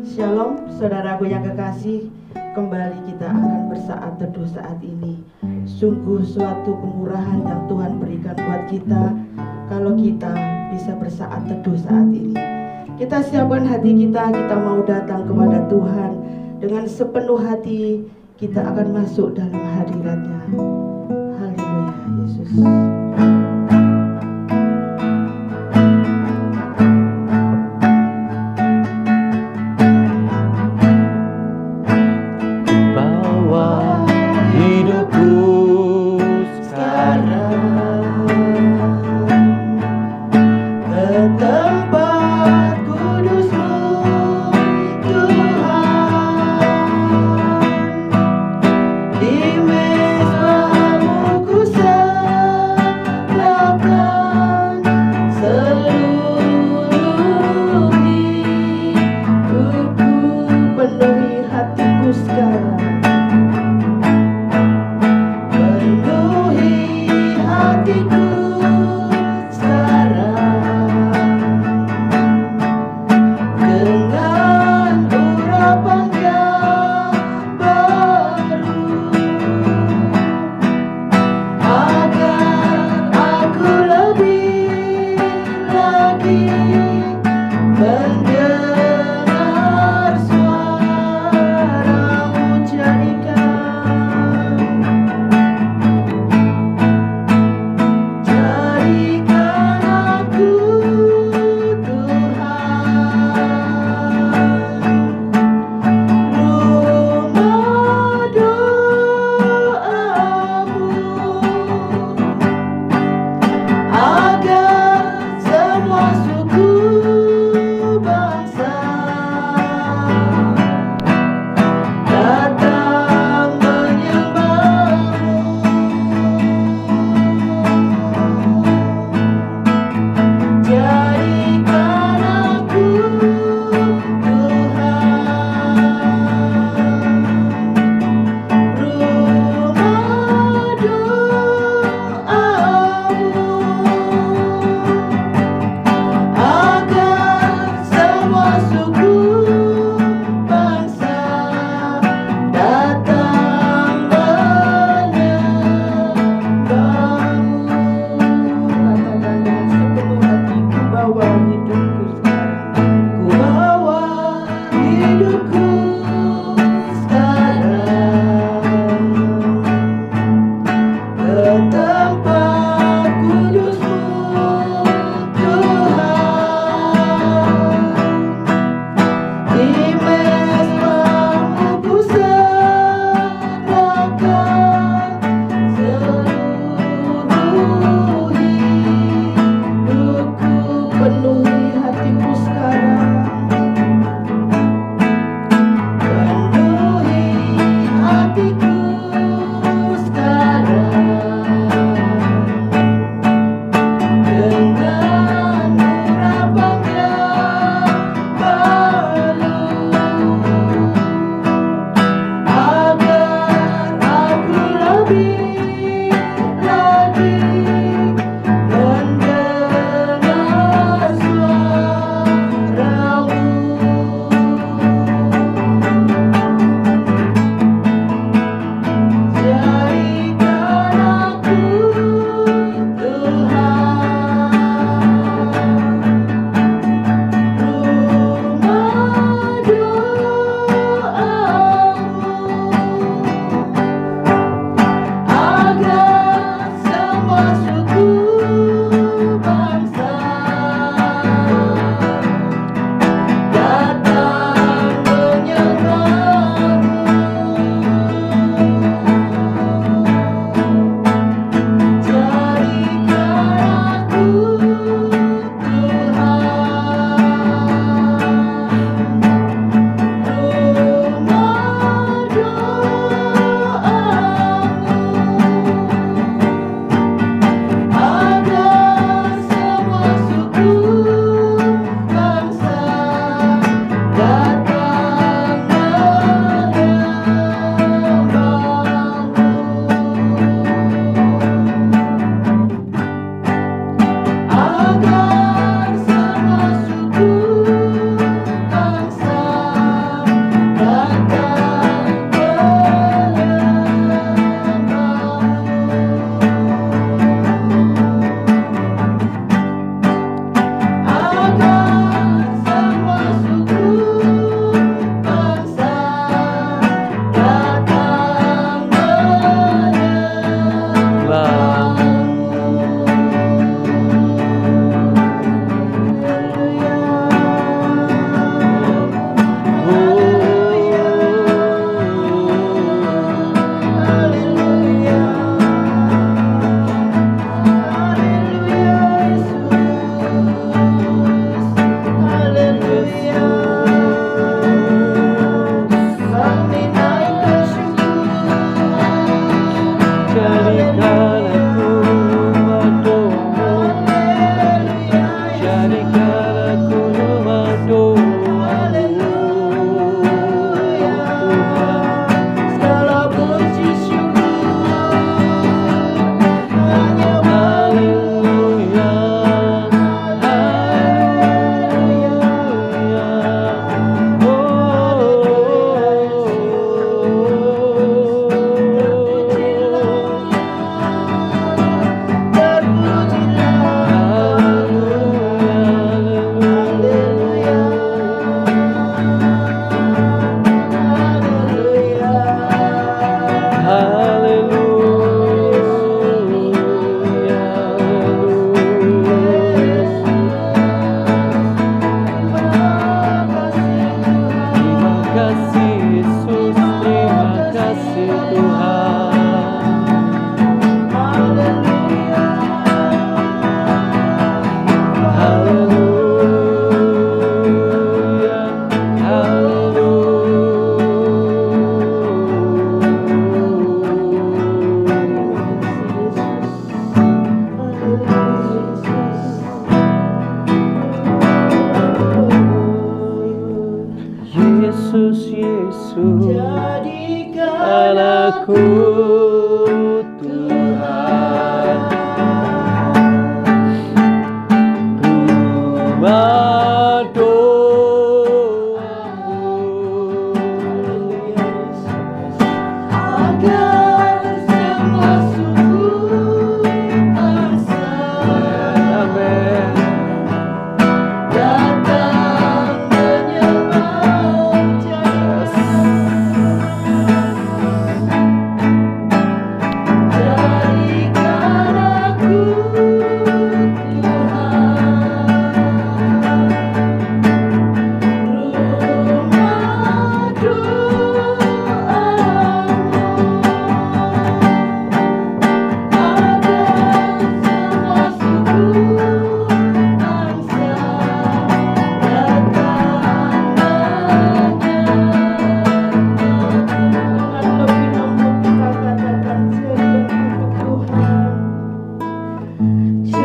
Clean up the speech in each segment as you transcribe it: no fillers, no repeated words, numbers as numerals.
Shalom, saudaraku yang kekasih. Kembali kita akan bersaat teduh saat ini. Sungguh suatu kemurahan yang Tuhan berikan buat kita kalau kita bisa bersaat teduh saat ini. Kita siapkan hati kita mau datang kepada Tuhan dengan sepenuh hati. Kita akan masuk dalam hadirat-Nya. Haleluya, Yesus.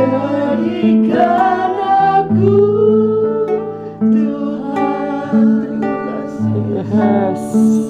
Jadikan aku Tuhan, terima kasih.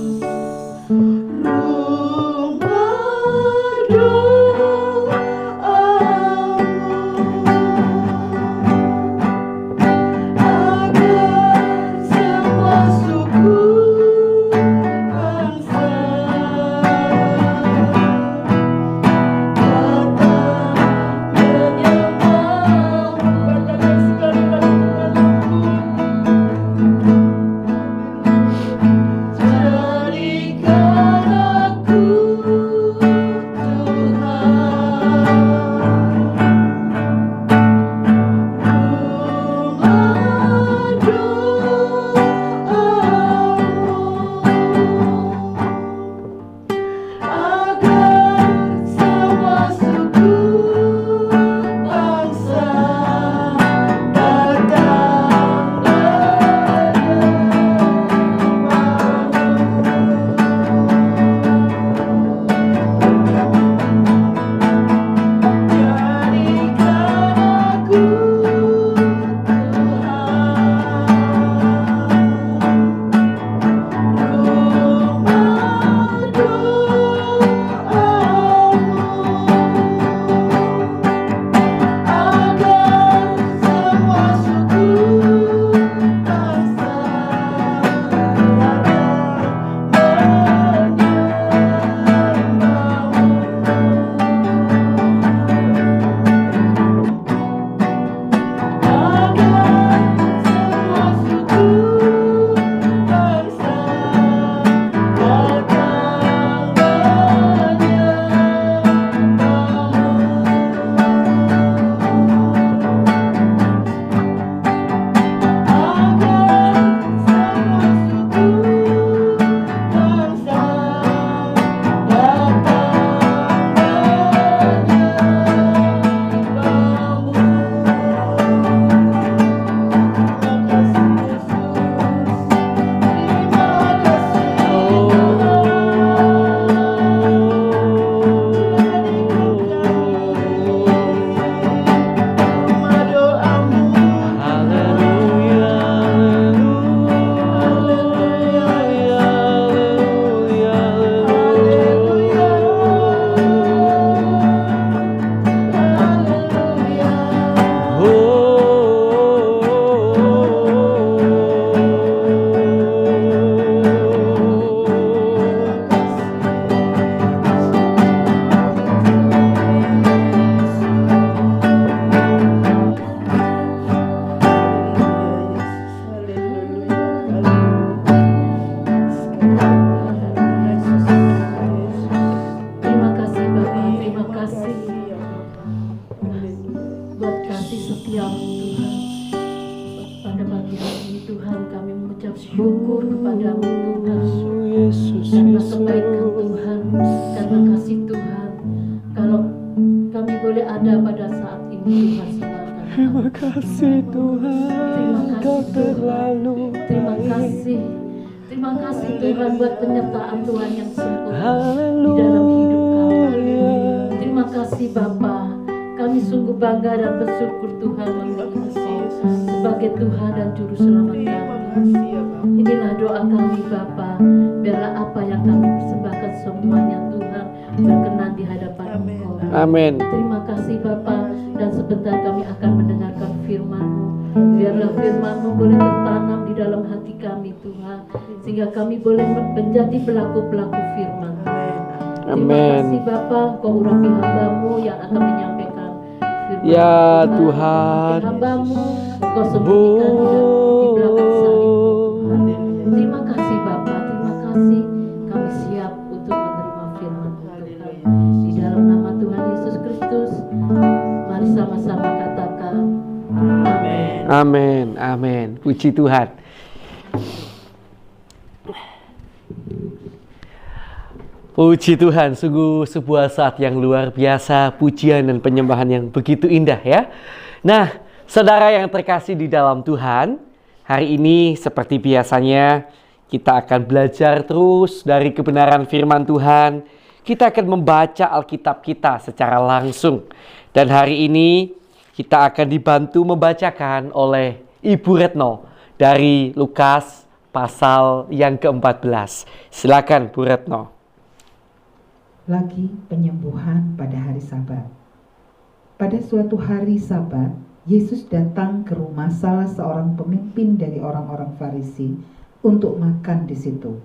syukur kepadamu Tuhan, karena kebaikan Tuhan, karena kasih Tuhan. Kalau kami boleh ada pada saat ini, Tuhan silakan. Terima kasih Tuhan, Kau terlalu Terima kasih. Terima kasih Tuhan buat penyertaan Tuhan yang sempurna di dalam hidup kami. Terima kasih Bapa. Kami sungguh bangga dan bersyukur Tuhan memiliki Engkau sebagai Tuhan dan Juru Selamat kami. Inilah doa kami Bapa. Biarlah apa yang kami persembahkan semuanya Tuhan berkenan di hadapan Engkau. Amin. Terima kasih Bapa. Dan sebentar kami akan mendengarkan firman-Mu. Biarlah firman-Mu boleh tertanam di dalam hati kami Tuhan, sehingga kami boleh menjadi pelaku-pelaku firman. Terima kasih Bapa, Engkau urapi hamba-Mu yang akan menyampaikan firman. Ya Tuhan, hamba-Mu Engkau sembunyikan di belakang salib Tuhan. Terima kasih Bapa, terima kasih. Kami siap untuk menerima firman Tuhan. Di dalam nama Tuhan Yesus Kristus, mari sama-sama katakan amin. amin, amin. Puji Tuhan. Puji Tuhan, sungguh sebuah saat yang luar biasa, pujian dan penyembahan yang begitu indah ya. Nah, saudara yang terkasih di dalam Tuhan, hari ini seperti biasanya kita akan belajar terus dari kebenaran firman Tuhan. Kita akan membaca Alkitab kita secara langsung. Dan hari ini kita akan dibantu membacakan oleh Ibu Retno dari Lukas pasal yang ke-14. Silakan Bu Retno. Lagi penyembuhan pada hari Sabat. Pada suatu hari Sabat, Yesus datang ke rumah salah seorang pemimpin dari orang-orang Farisi untuk makan di situ.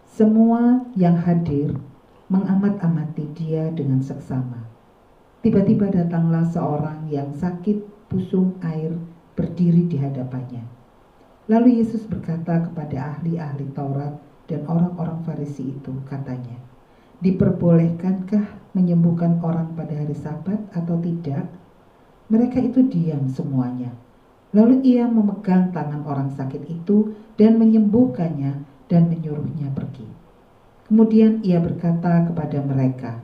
Semua yang hadir mengamat-amati dia dengan seksama. Tiba-tiba datanglah seorang yang sakit pusung air berdiri di hadapannya. Lalu Yesus berkata kepada ahli-ahli Taurat dan orang-orang Farisi itu, katanya, "Diperbolehkankah menyembuhkan orang pada hari Sabat atau tidak?" Mereka itu diam semuanya. Lalu ia memegang tangan orang sakit itu dan menyembuhkannya dan menyuruhnya pergi. Kemudian ia berkata kepada mereka,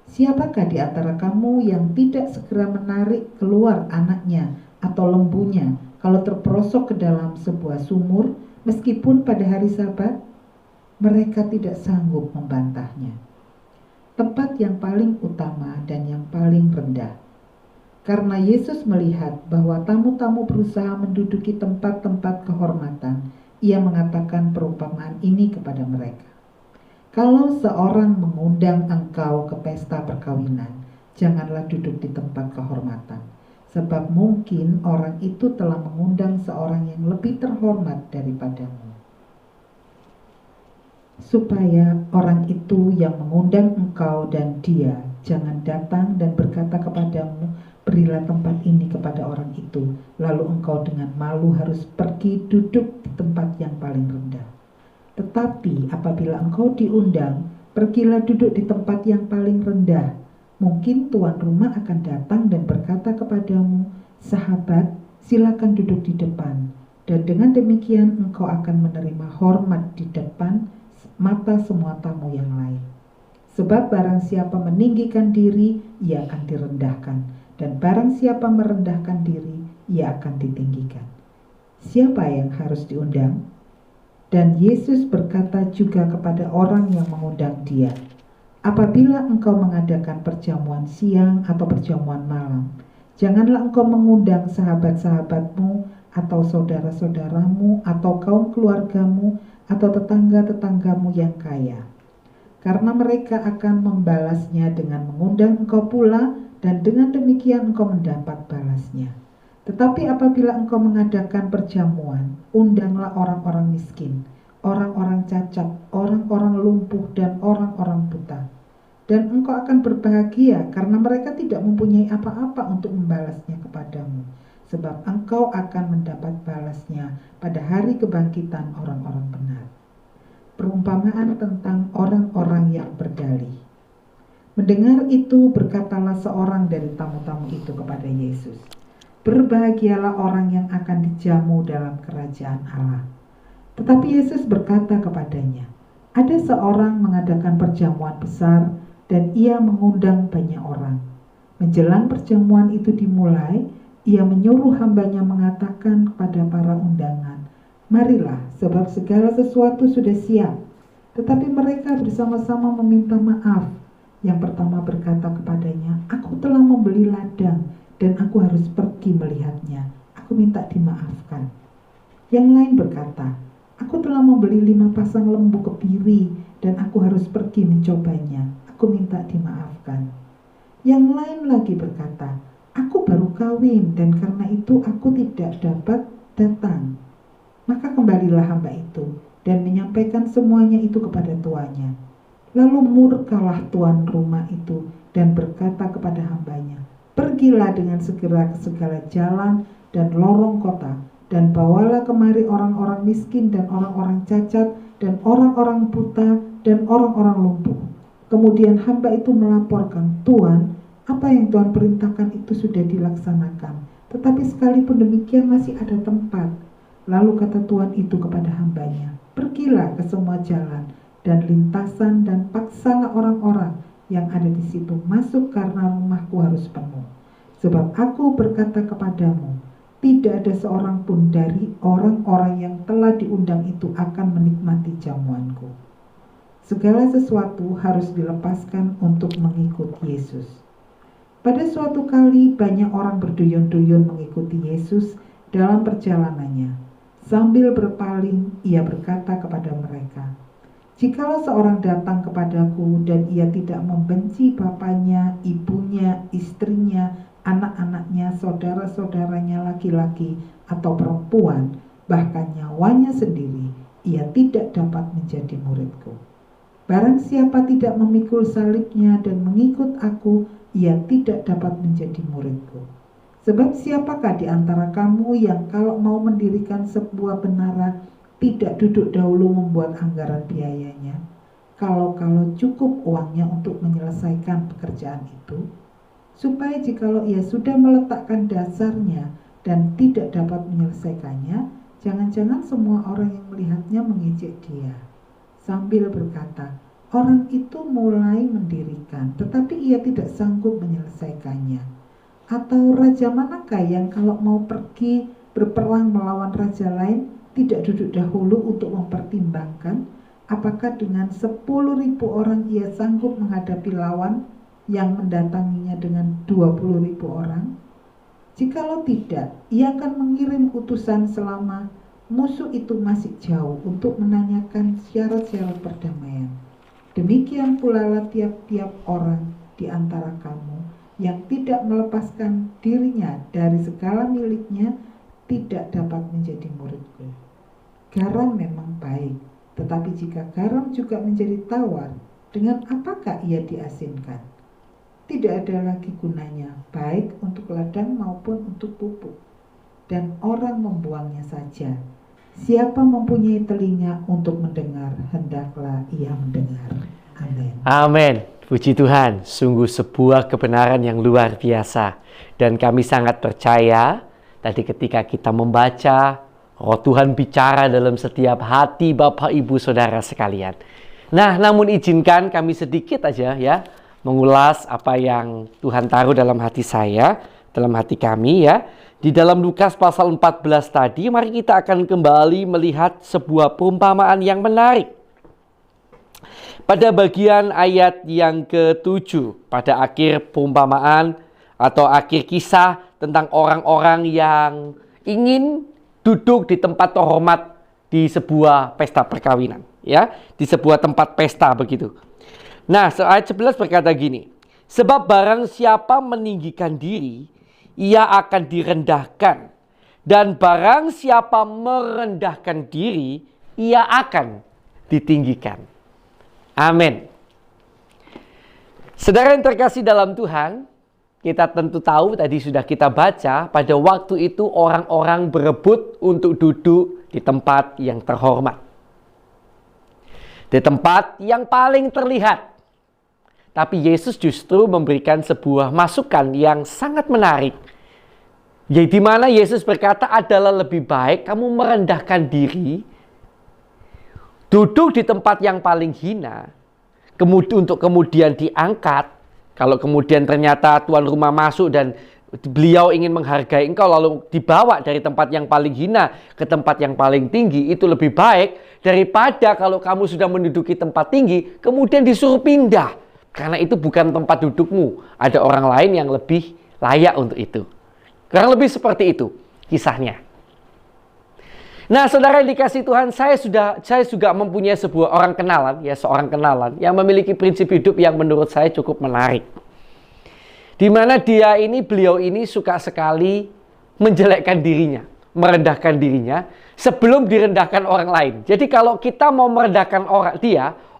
"Siapakah di antara kamu yang tidak segera menarik keluar anaknya atau lembunya kalau terperosok ke dalam sebuah sumur meskipun pada hari Sabat?" Mereka tidak sanggup membantahnya. Tempat yang paling utama dan yang paling rendah. Karena Yesus melihat bahwa tamu-tamu berusaha menduduki tempat-tempat kehormatan, ia mengatakan perumpamaan ini kepada mereka. Kalau seorang mengundang engkau ke pesta perkawinan, janganlah duduk di tempat kehormatan, sebab mungkin orang itu telah mengundang seorang yang lebih terhormat daripadamu. Supaya orang itu yang mengundang engkau dan dia jangan datang dan berkata kepadamu, "Berilah tempat ini kepada orang itu," lalu engkau dengan malu harus pergi duduk di tempat yang paling rendah. Tetapi apabila engkau diundang, pergilah duduk di tempat yang paling rendah. Mungkin tuan rumah akan datang dan berkata kepadamu, "Sahabat, silakan duduk di depan." Dan dengan demikian engkau akan menerima hormat di depan mata semua tamu yang lain. Sebab barang siapa meninggikan diri, ia akan direndahkan. Dan barang siapa merendahkan diri, ia akan ditinggikan. Siapa yang harus diundang? Dan Yesus berkata juga kepada orang yang mengundang dia, "Apabila engkau mengadakan perjamuan siang atau perjamuan malam, janganlah engkau mengundang sahabat-sahabatmu atau saudara-saudaramu atau kaum keluargamu atau tetangga-tetanggamu yang kaya. Karena mereka akan membalasnya dengan mengundang engkau pula, dan dengan demikian engkau mendapat balasnya. Tetapi apabila engkau mengadakan perjamuan, undanglah orang-orang miskin, orang-orang cacat, orang-orang lumpuh, dan orang-orang buta. Dan engkau akan berbahagia karena mereka tidak mempunyai apa-apa untuk membalasnya kepadamu, sebab engkau akan mendapat balasnya pada hari kebangkitan orang-orang benar." Perumpamaan tentang orang-orang yang berdalih. Mendengar itu, berkatalah seorang dari tamu-tamu itu kepada Yesus, "Berbahagialah orang yang akan dijamu dalam kerajaan Allah." Tetapi Yesus berkata kepadanya, "Ada seorang mengadakan perjamuan besar dan ia mengundang banyak orang. Menjelang perjamuan itu dimulai, ia menyuruh hambanya mengatakan kepada para undangan, 'Marilah, sebab segala sesuatu sudah siap.' Tetapi mereka bersama-sama meminta maaf. Yang pertama berkata kepadanya, 'Aku telah membeli ladang dan aku harus pergi melihatnya. Aku minta dimaafkan.' Yang lain berkata, 'Aku telah membeli 5 pasang lembu kebiri dan aku harus pergi mencobanya. Aku minta dimaafkan.' Yang lain lagi berkata, 'Aku baru kawin dan karena itu aku tidak dapat datang.' Maka kembalilah hamba itu dan menyampaikan semuanya itu kepada tuannya. Lalu murkalah tuan rumah itu dan berkata kepada hambanya, 'Pergilah dengan segera ke segala jalan dan lorong kota, dan bawalah kemari orang-orang miskin dan orang-orang cacat dan orang-orang buta dan orang-orang lumpuh.' Kemudian hamba itu melaporkan, 'Tuan, apa yang Tuhan perintahkan itu sudah dilaksanakan, tetapi sekalipun demikian masih ada tempat.' Lalu kata tuan itu kepada hambanya, 'Pergilah ke semua jalan dan lintasan dan paksalah orang-orang yang ada di situ masuk karena rumahku harus penuh. Sebab aku berkata kepadamu, tidak ada seorang pun dari orang-orang yang telah diundang itu akan menikmati jamuanku.' Segala sesuatu harus dilepaskan untuk mengikut Yesus. Pada suatu kali banyak orang berduyun-duyun mengikuti Yesus dalam perjalanannya. Sambil berpaling, ia berkata kepada mereka, "Jikalau seorang datang kepadaku dan ia tidak membenci bapaknya, ibunya, istrinya, anak-anaknya, saudara-saudaranya laki-laki atau perempuan, bahkan nyawanya sendiri, ia tidak dapat menjadi muridku. Barang siapa tidak memikul salibnya dan mengikut aku, ia tidak dapat menjadi muridku. Sebab siapakah di antara kamu yang kalau mau mendirikan sebuah menara, tidak duduk dahulu membuat anggaran biayanya, kalau cukup uangnya untuk menyelesaikan pekerjaan itu, supaya jikalau ia sudah meletakkan dasarnya dan tidak dapat menyelesaikannya, jangan-jangan semua orang yang melihatnya mengejek dia, sambil berkata, orang itu mulai mendirikan, tetapi ia tidak sanggup menyelesaikannya. Atau raja manakah yang kalau mau pergi berperang melawan raja lain, tidak duduk dahulu untuk mempertimbangkan apakah dengan 10.000 orang ia sanggup menghadapi lawan yang mendatanginya dengan 20.000 orang? Jikalau tidak, ia akan mengirim utusan selama musuh itu masih jauh untuk menanyakan syarat-syarat perdamaian. Demikian pula tiap-tiap orang di antara kamu yang tidak melepaskan dirinya dari segala miliknya tidak dapat menjadi muridku. Garam memang baik, tetapi jika garam juga menjadi tawar, dengan apakah ia diasinkan? Tidak ada lagi gunanya, baik untuk ladang maupun untuk pupuk, dan orang membuangnya saja. Siapa mempunyai telinga untuk mendengar, hendaklah ia mendengar. Amin. Amin. Puji Tuhan, sungguh sebuah kebenaran yang luar biasa. Dan kami sangat percaya, tadi ketika kita membaca, Roh Tuhan bicara dalam setiap hati Bapak Ibu Saudara sekalian. Nah, namun izinkan kami sedikit aja ya mengulas apa yang Tuhan taruh dalam hati saya, dalam hati kami ya. Di dalam Lukas pasal 14 tadi, mari kita akan kembali melihat sebuah perumpamaan yang menarik. Pada bagian ayat yang ke-7, pada akhir perumpamaan atau akhir kisah tentang orang-orang yang ingin duduk di tempat terhormat di sebuah pesta perkawinan, ya, di sebuah tempat pesta begitu. Nah, ayat 11 berkata gini, sebab barang siapa meninggikan diri, ia akan direndahkan, dan barang siapa merendahkan diri, ia akan ditinggikan. Amin. Saudara yang terkasih dalam Tuhan, kita tentu tahu tadi sudah kita baca, pada waktu itu orang-orang berebut untuk duduk di tempat yang terhormat. Di tempat yang paling terlihat. Tapi Yesus justru memberikan sebuah masukan yang sangat menarik. Di mana Yesus berkata adalah lebih baik kamu merendahkan diri, duduk di tempat yang paling hina, untuk kemudian diangkat. Kalau kemudian ternyata tuan rumah masuk dan beliau ingin menghargai engkau lalu dibawa dari tempat yang paling hina ke tempat yang paling tinggi, itu lebih baik daripada kalau kamu sudah menduduki tempat tinggi kemudian disuruh pindah. Karena itu bukan tempat dudukmu. Ada orang lain yang lebih layak untuk itu. Kurang lebih seperti itu kisahnya. Nah, saudara yang dikasih Tuhan, saya juga mempunyai seorang kenalan yang memiliki prinsip hidup yang menurut saya cukup menarik. Di mana beliau ini suka sekali menjelekkan dirinya, merendahkan dirinya sebelum direndahkan orang lain. Jadi kalau kita mau merendahkan orang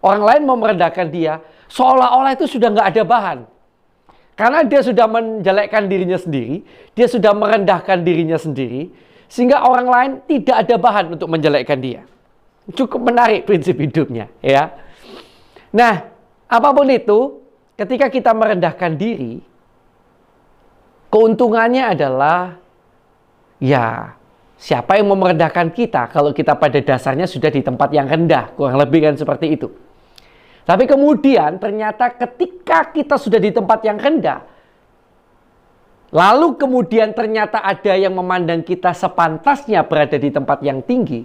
lain mau merendahkan dia, seolah-olah itu sudah nggak ada bahan. Karena dia sudah menjelekkan dirinya sendiri, dia sudah merendahkan dirinya sendiri, sehingga orang lain tidak ada bahan untuk menjelekkan dia. Cukup menarik prinsip hidupnya, ya. Nah, apapun itu, ketika kita merendahkan diri, keuntungannya adalah, ya, siapa yang mau merendahkan kita kalau kita pada dasarnya sudah di tempat yang rendah, kurang lebih kan seperti itu. Tapi kemudian ternyata ketika kita sudah di tempat yang rendah, lalu kemudian ternyata ada yang memandang kita sepantasnya berada di tempat yang tinggi,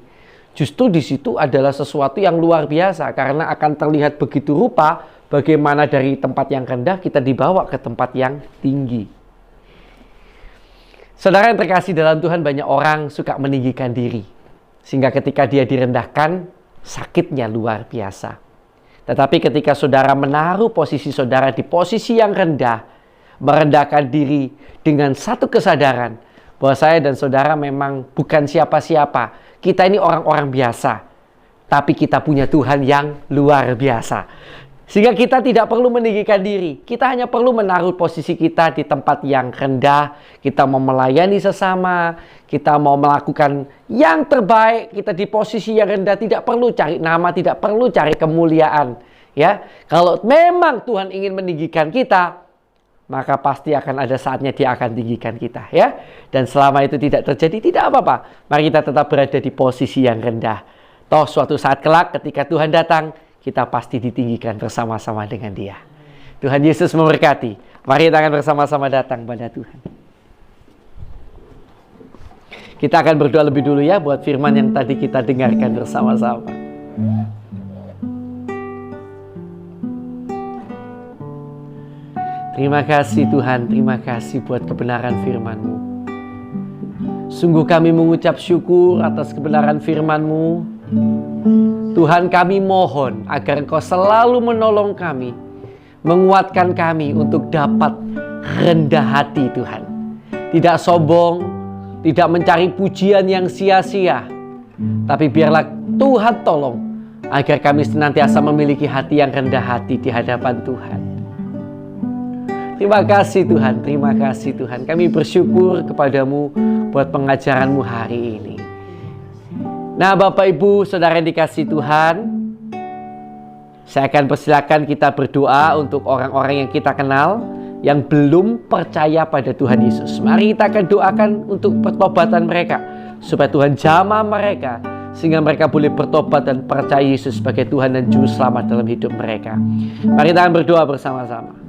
justru di situ adalah sesuatu yang luar biasa karena akan terlihat begitu rupa bagaimana dari tempat yang rendah kita dibawa ke tempat yang tinggi. Saudara yang terkasih dalam Tuhan, banyak orang suka meninggikan diri. Sehingga ketika dia direndahkan, sakitnya luar biasa. Tetapi ketika saudara menaruh posisi saudara di posisi yang rendah, merendahkan diri dengan satu kesadaran bahwa saya dan saudara memang bukan siapa-siapa. Kita ini orang-orang biasa. Tapi kita punya Tuhan yang luar biasa. Sehingga kita tidak perlu meninggikan diri. Kita hanya perlu menaruh posisi kita di tempat yang rendah. Kita mau melayani sesama. Kita mau melakukan yang terbaik. Kita di posisi yang rendah. Tidak perlu cari nama. Tidak perlu cari kemuliaan. Ya, kalau memang Tuhan ingin meninggikan kita, maka pasti akan ada saatnya Dia akan tinggikan kita. Ya, dan selama itu tidak terjadi, tidak apa-apa. Mari kita tetap berada di posisi yang rendah. Toh suatu saat kelak ketika Tuhan datang, kita pasti ditinggikan bersama-sama dengan Dia. Tuhan Yesus memberkati. Mari kita akan bersama-sama datang pada Tuhan. Kita akan berdoa lebih dulu ya buat firman yang tadi kita dengarkan bersama-sama. Terima kasih Tuhan, terima kasih buat kebenaran firman-Mu. Sungguh kami mengucap syukur atas kebenaran firman-Mu. Tuhan, kami mohon agar Engkau selalu menolong kami, menguatkan kami untuk dapat rendah hati Tuhan. Tidak sombong, tidak mencari pujian yang sia-sia. Tapi biarlah Tuhan tolong agar kami senantiasa memiliki hati yang rendah hati di hadapan Tuhan. Terima kasih Tuhan, terima kasih Tuhan. Kami bersyukur kepadamu buat pengajaran-Mu hari ini. Nah Bapak Ibu Saudara yang dikasihi Tuhan, saya akan persilakan kita berdoa untuk orang-orang yang kita kenal yang belum percaya pada Tuhan Yesus. Mari kita akan doakan untuk pertobatan mereka, supaya Tuhan jamah mereka, sehingga mereka boleh bertobat dan percaya Yesus sebagai Tuhan dan Juru Selamat dalam hidup mereka. Mari kita akan berdoa bersama-sama.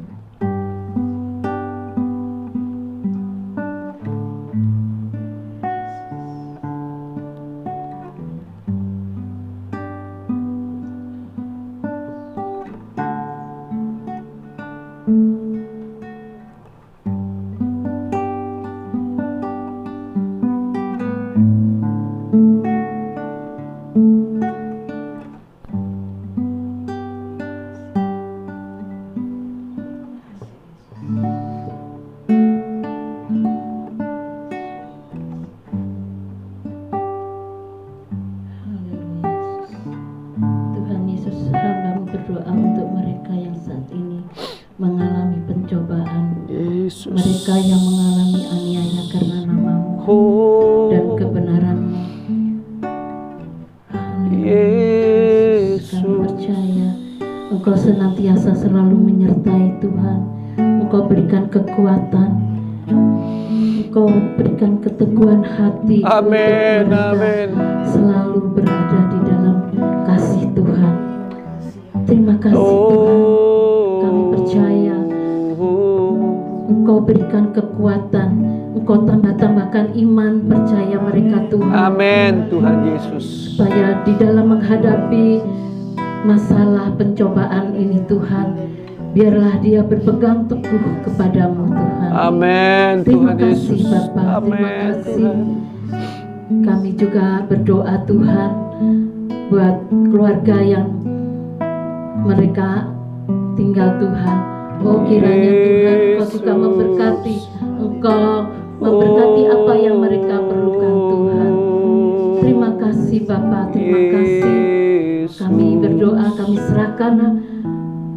Mereka yang mengalami aniaya karena nama-Mu dan kebenaran-Mu. Yesus, kami percaya Engkau senantiasa selalu menyertai Tuhan. Engkau berikan kekuatan, Engkau berikan keteguhan hati. amin, untuk mereka amin. selalu berada di dalam kasih Tuhan. Terima kasih Tuhan. Kami percaya Engkau berikan kekuatan, Engkau tambahkan iman percaya mereka Tuhan. Amin Tuhan Yesus. Supaya di dalam menghadapi masalah pencobaan ini Tuhan, biarlah dia berpegang teguh kepadamu Tuhan. Amin Terima Tuhan kasih Yesus. Bapa, terima Amin kasih. Tuhan. Kami juga berdoa Tuhan buat keluarga yang mereka tinggal Tuhan. Oh kiranya Tuhan Engkau juga memberkati, Engkau memberkati apa yang mereka perlukan Tuhan. Terima kasih Bapa, terima kasih. Kami berdoa, kami serahkan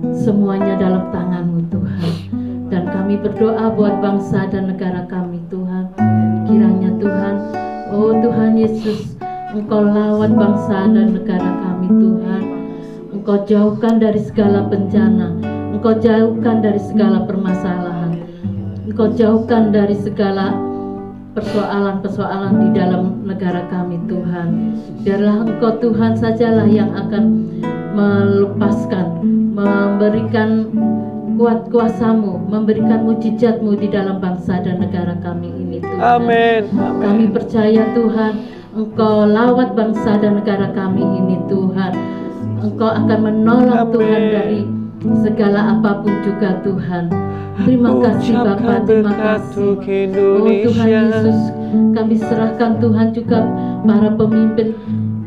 semuanya dalam tangan-Mu Tuhan. Dan kami berdoa buat bangsa dan negara kami Tuhan. Kiranya Tuhan, oh Tuhan Yesus, Engkau lawan bangsa dan negara kami Tuhan. Engkau jauhkan dari segala bencana, Engkau jauhkan dari segala permasalahan, Engkau jauhkan dari segala persoalan-persoalan di dalam negara kami Tuhan. Biarlah Engkau Tuhan sajalah yang akan melepaskan, memberikan kuat kuasa-Mu, memberikan mujizat-Mu di dalam bangsa dan negara kami ini Tuhan. Amin. Kami percaya Tuhan, Engkau lawat bangsa dan negara kami ini Tuhan. Engkau akan menolong Amin. Tuhan dari segala apapun juga Tuhan. Terima kasih Bapa, terima kasih. Oh Tuhan Yesus, kami serahkan Tuhan juga para pemimpin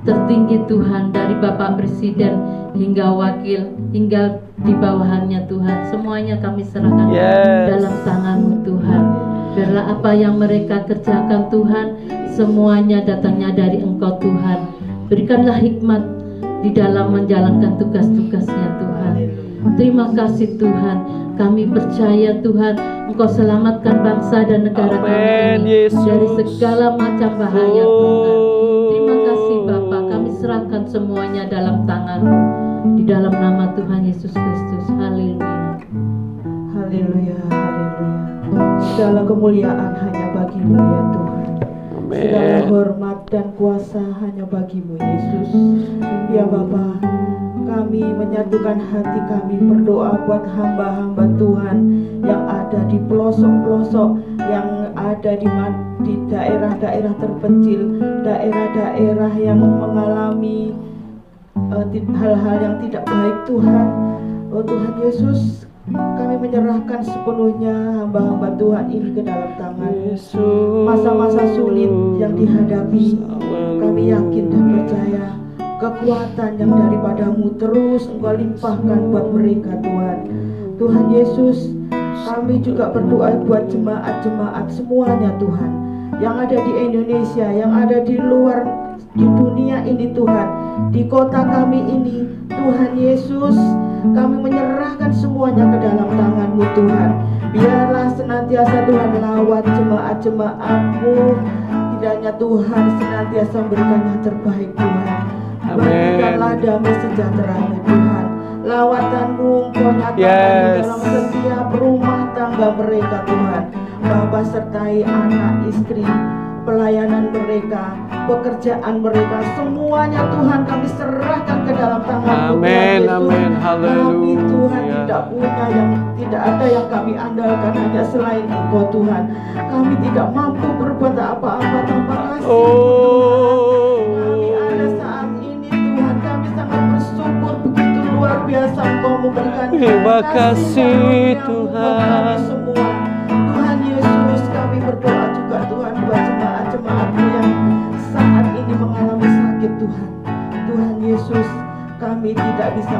tertinggi Tuhan, dari Bapak Presiden hingga wakil, hingga di bawahannya Tuhan. Semuanya kami serahkan dalam tangan-Mu Tuhan. Biarlah apa yang mereka kerjakan Tuhan, semuanya datangnya dari Engkau Tuhan. Berikanlah hikmat di dalam menjalankan tugas-tugasnya Tuhan. Terima kasih Tuhan. Kami percaya Tuhan, Engkau selamatkan bangsa dan negara kami ini dari segala macam bahaya Tuhan. Terima kasih Bapa, kami serahkan semuanya dalam tangan-Mu, di dalam nama Tuhan Yesus Kristus. Haleluya. Haleluya, haleluya. Segala kemuliaan hanya bagi-Mu ya Tuhan. Segala hormat dan kuasa hanya bagi-Mu Yesus. Ya Bapa, kami menyatukan hati kami berdoa buat hamba-hamba Tuhan yang ada di pelosok-pelosok, yang ada di daerah-daerah terpencil, daerah-daerah yang mengalami hal-hal yang tidak baik Tuhan. Oh Tuhan Yesus, kami menyerahkan sepenuhnya hamba-hamba Tuhan ini ke dalam tangan. Masa-masa sulit yang dihadapi, kami yakin dan percaya kekuatan yang daripada-Mu terus Engkau limpahkan buat mereka Tuhan. Tuhan Yesus, kami juga berdoa buat jemaat-jemaat semuanya Tuhan, yang ada di Indonesia, yang ada di luar di dunia ini Tuhan, di kota kami ini Tuhan Yesus, kami menyerahkan semuanya ke dalam tangan-Mu Tuhan. Biarlah senantiasa Tuhan lawat jemaat-jemaat-Mu, tidak hanya Tuhan senantiasa memberikan yang terbaik Tuhan. Berikanlah damai sejahtera Tuhan. Lawatan-Mu Engkau nyatakan di dalam setiap rumah tangga mereka Tuhan. Bapa, sertai anak istri, pelayanan mereka, pekerjaan mereka, semuanya Tuhan kami serahkan ke dalam tangan-Mu Tuhan Yesus. Kami Tuhan tidak punya yang, tidak ada yang kami andalkan hanya selain Engkau Tuhan. Kami tidak mampu berbuat apa-apa tanpa kasih Tuhan. Kami ada saat ini Tuhan, kami sangat bersyukur begitu luar biasa Engkau memberikan terima kasih Tuhan. Kami semua Tuhan Yesus, kami berdoa juga Tuhan buat jemaat-jemaat-Mu yang saat ini mengalami sakit Tuhan. Tuhan Yesus, kami tidak bisa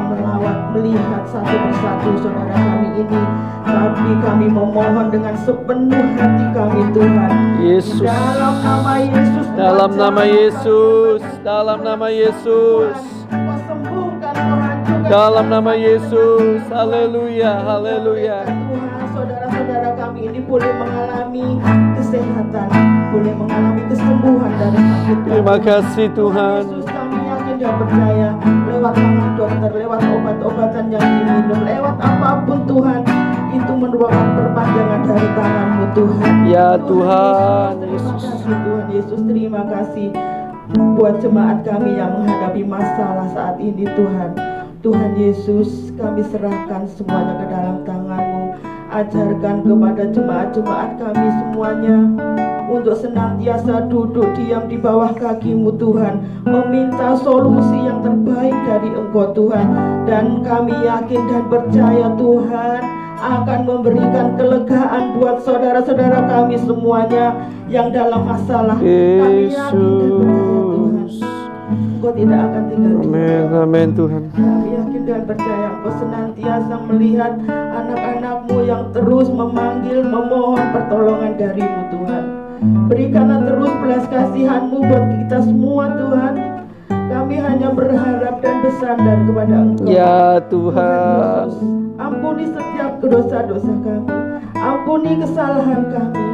melihat satu persatu saudara kami ini, tapi kami memohon dengan sepenuh hati kami Tuhan. Yesus, dalam nama Yesus, dalam nama Yesus, dalam nama Yesus, sembuhkan Tuhan juga dalam nama Yesus. Haleluya, haleluya. Tuhan, saudara-saudara kami ini boleh mengalami kesehatan, boleh mengalami kesembuhan dari sakit. Terima kasih Tuhan. Yesus, kami yakin dan percaya lewat tangan dokter, lewat obat-obatan yang diminum, lewat apapun Tuhan, itu merupakan perpanjangan dari tangan-Mu Tuhan. Ya Tuhan Yesus, terima kasih Tuhan Yesus, terima kasih buat jemaat kami yang menghadapi masalah saat ini Tuhan. Tuhan Yesus, kami serahkan semuanya ke dalam tangan-Mu. Ajarkan kepada jemaat-jemaat kami semuanya untuk senantiasa duduk diam di bawah kaki-Mu Tuhan, meminta solusi yang terbaik dari Engkau Tuhan. Dan kami yakin dan percaya Tuhan akan memberikan kelegaan buat saudara-saudara kami semuanya yang dalam masalah. Kami yakin dan percaya Tuhan, Engkau tidak akan tinggal diam. Amin, amin Tuhan. Kami yakin dan percaya Engkau senantiasa melihat anak-anak-Mu yang terus memanggil, memohon pertolongan dari-Mu Tuhan. Berikanlah terus belas kasihan-Mu buat kita semua Tuhan. Kami hanya berharap dan bersandar kepada Engkau. Ya Tuhan, Yesus, ampuni setiap dosa-dosa kami, ampuni kesalahan kami.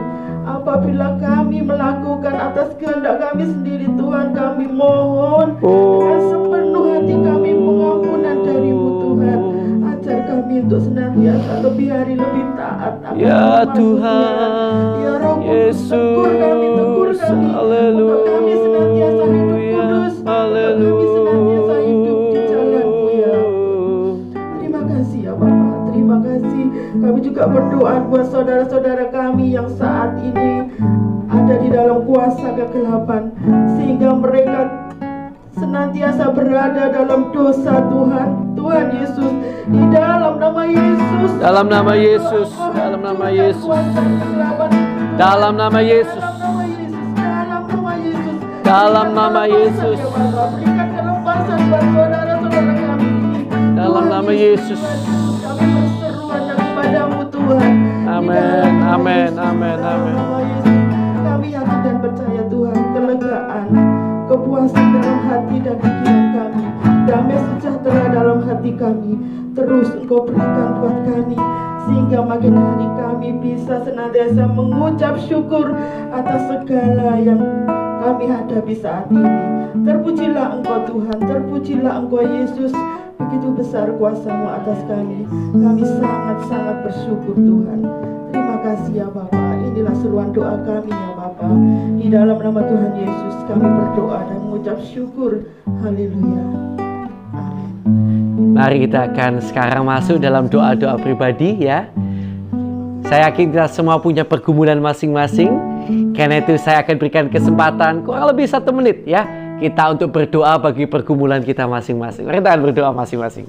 Apabila kami melakukan atas kehendak kami sendiri Tuhan, kami mohon dengan sepenuh hati kami pengampunan dari-Mu Tuhan. Ajar kami untuk senantiasa lebih hari lebih taat akan ya firman-Mu, Tuhan. Ya Roh Kudus, tegur kami untuk kami senantiasa hidup kudus, untuk kami senantiasa hidup di jalan-Mu ya. Terima kasih ya Bapak, terima kasih. Kami juga berdoa buat saudara-saudara kami yang saat ini ada di dalam kuasa kegelapan, sehingga mereka senantiasa berada dalam dosa Tuhan. Tuhan Yesus, di dalam nama Yesus, Dalam nama Yesus, dalam nama Yesus, dalam nama Yesus, dalam nama Yesus, berikan kelepasan buat saudara-saudara kami ini. dalam nama Yesus. Kami berseru hanya kepadamu Tuhan. Amin, amin, amin, amin. Kami yakin dan percaya Tuhan, kelegaan, kepuasan dalam hati dan pikiran kami, damai sejahtera dalam hati kami, terus Engkau berikan buat kami, sehingga makin hari kami bisa senantiasa mengucap syukur atas segala yang kami hadapi saat ini. Terpujilah Engkau Tuhan, terpujilah Engkau Yesus. Begitu besar kuasa-Mu atas kami. Kami sangat-sangat bersyukur Tuhan. Terima kasih ya Bapa. Inilah seruan doa kami ya Bapa. Di dalam nama Tuhan Yesus kami berdoa dan mengucap syukur. Haleluya. Amin. Mari kita akan sekarang masuk dalam doa-doa pribadi ya. Saya yakin kita semua punya pergumulan masing-masing. Karena itu saya akan berikan kesempatan kurang lebih 1 menit ya, kita untuk berdoa bagi pergumulan kita masing-masing. Mari kita akan berdoa masing-masing.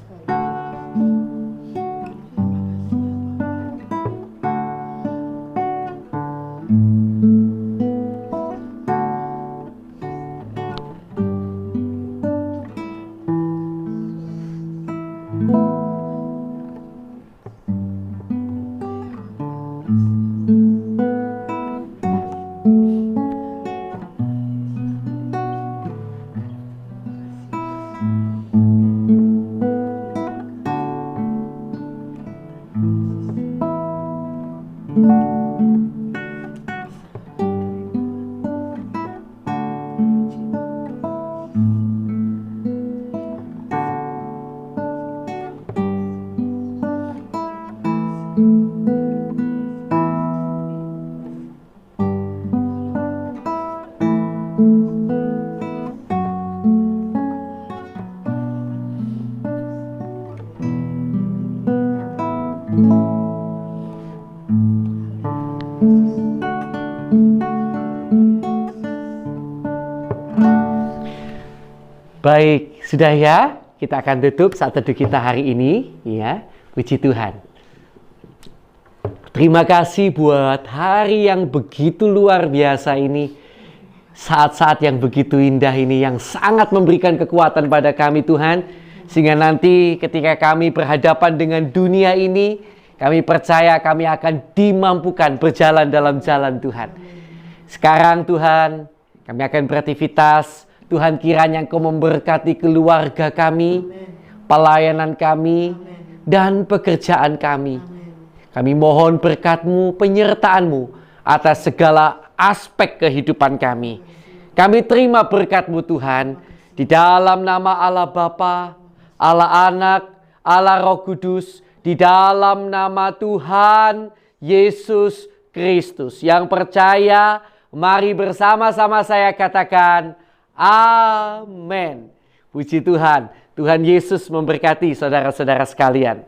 Baik, sudah ya, kita akan tutup saat teduh kita hari ini ya. Puji Tuhan. Terima kasih buat hari yang begitu luar biasa ini. Saat-saat yang begitu indah ini yang sangat memberikan kekuatan pada kami Tuhan. Sehingga nanti ketika kami berhadapan dengan dunia ini, kami percaya kami akan dimampukan berjalan dalam jalan Tuhan. Sekarang Tuhan, kami akan beraktivitas. Tuhan kiranya Engkau memberkati keluarga kami, pelayanan kami, dan pekerjaan kami. Kami mohon berkat-Mu, penyertaan-Mu atas segala aspek kehidupan kami. Kami terima berkat-Mu Tuhan, di dalam nama Allah Bapa, Allah Anak, Allah Roh Kudus, di dalam nama Tuhan Yesus Kristus. Yang percaya, mari bersama-sama saya katakan, amin. Puji Tuhan. Tuhan Yesus memberkati saudara-saudara sekalian.